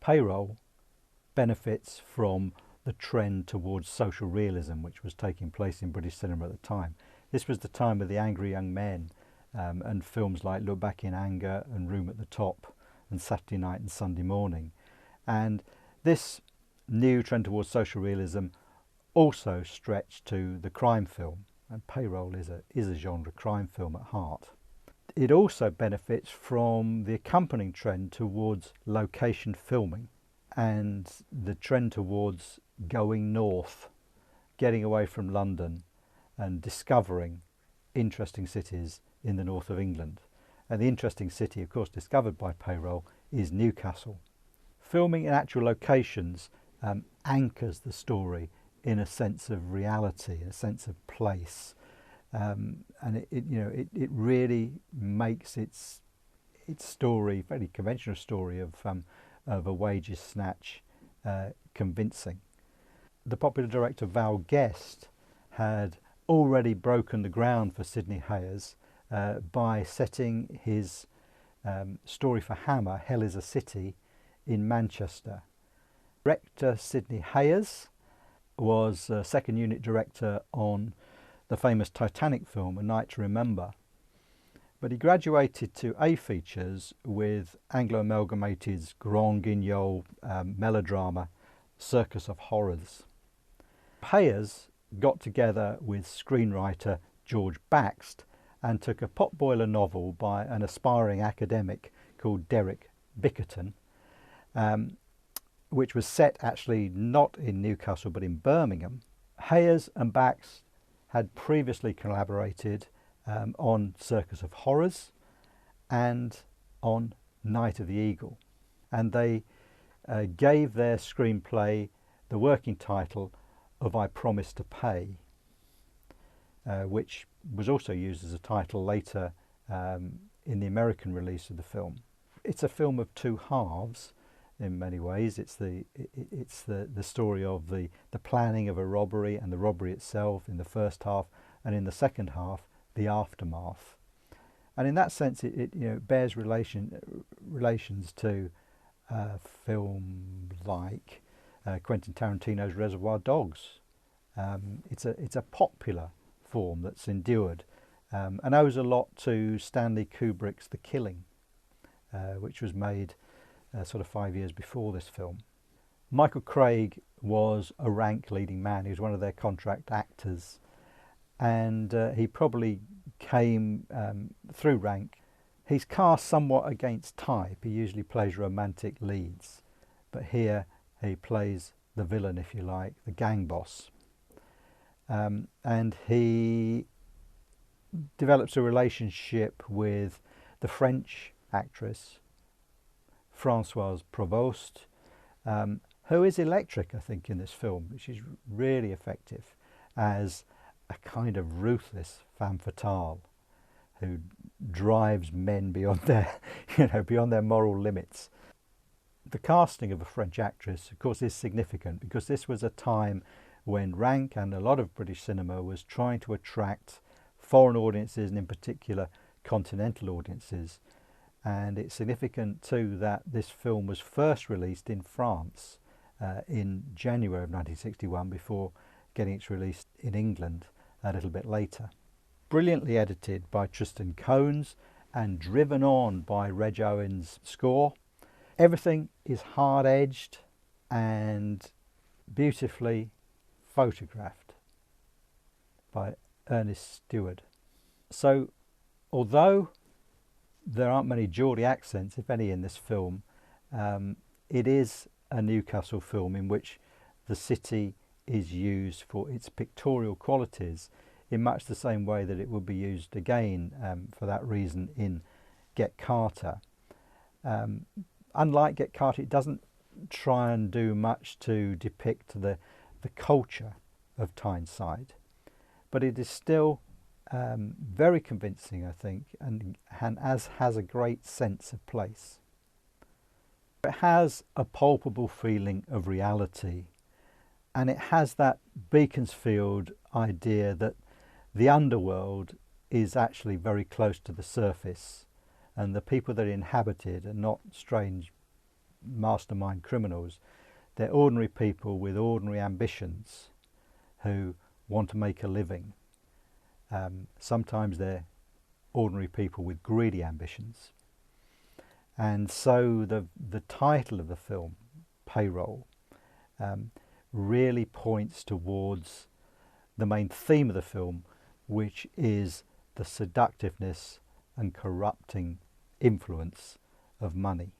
PAYROLL benefits from the trend towards social realism which was taking place in British cinema at the time. This was the time of the angry young men, and films like Look Back in Anger and Room at the Top and Saturday Night and Sunday Morning. And this new trend towards social realism also stretched to the crime film, and PAYROLL is a genre crime film at heart. It also benefits from the accompanying trend towards location filming and the trend towards going north, getting away from London and discovering interesting cities in the north of England. And the interesting city, of course, discovered by PAYROLL is Newcastle. Filming in actual locations anchors the story in a sense of reality, a sense of place, and it really makes its story, very conventional story of a wages snatch, convincing. The popular director Val Guest had already broken the ground for Sidney Hayers by setting his story for Hammer, Hell is a City, in Manchester. Director Sidney Hayers was second unit director on the famous Titanic film, A Night to Remember, but he graduated to A Features with Anglo-Amalgamated's Grand Guignol melodrama Circus of Horrors. Hayers got together with screenwriter George Baxt and took a potboiler novel by an aspiring academic called Derek Bickerton, which was set actually not in Newcastle but in Birmingham. Hayers and Baxt had previously collaborated on Circus of Horrors and on Night of the Eagle, and they gave their screenplay the working title of I Promise to Pay, which was also used as a title later in the American release of the film. It's a film of two halves in many ways. It's the story of the planning of a robbery and the robbery itself in the first half, and in the second half the aftermath. And in that sense it bears relations to film like Quentin Tarantino's Reservoir Dogs. It's a popular form that's endured and owes a lot to Stanley Kubrick's The Killing, which was made sort of 5 years before this film. Michael Craig was a Rank leading man. He was one of their contract actors, and he probably came through Rank. He's cast somewhat against type. He usually plays romantic leads, but here he plays the villain, if you like, the gang boss. And he develops a relationship with the French actress Françoise Provost, who is electric, I think, in this film. She's really effective as a kind of ruthless femme fatale who drives men beyond their, beyond their moral limits. The casting of a French actress, of course, is significant because this was a time when Rank and a lot of British cinema was trying to attract foreign audiences, and in particular continental audiences. And it's significant too that this film was first released in France in January of 1961 before getting its release in England a little bit later. Brilliantly edited by Tristan Cones and driven on by Reg Owen's score. Everything is hard-edged and beautifully photographed by Ernest Stewart. So although there aren't many Geordie accents, if any, in this film, it is a Newcastle film in which the city is used for its pictorial qualities in much the same way that it would be used again for that reason in Get Carter. Unlike Get Carter, it doesn't try and do much to depict the culture of Tyneside, but it is still very convincing, I think, and has a great sense of place. It has a palpable feeling of reality, and it has that Beaconsfield idea that the underworld is actually very close to the surface, and the people that inhabit it are not strange mastermind criminals. They're ordinary people with ordinary ambitions who want to make a living. Sometimes they're ordinary people with greedy ambitions. And so the title of the film, Payroll, really points towards the main theme of the film, which is the seductiveness and corrupting influence of money.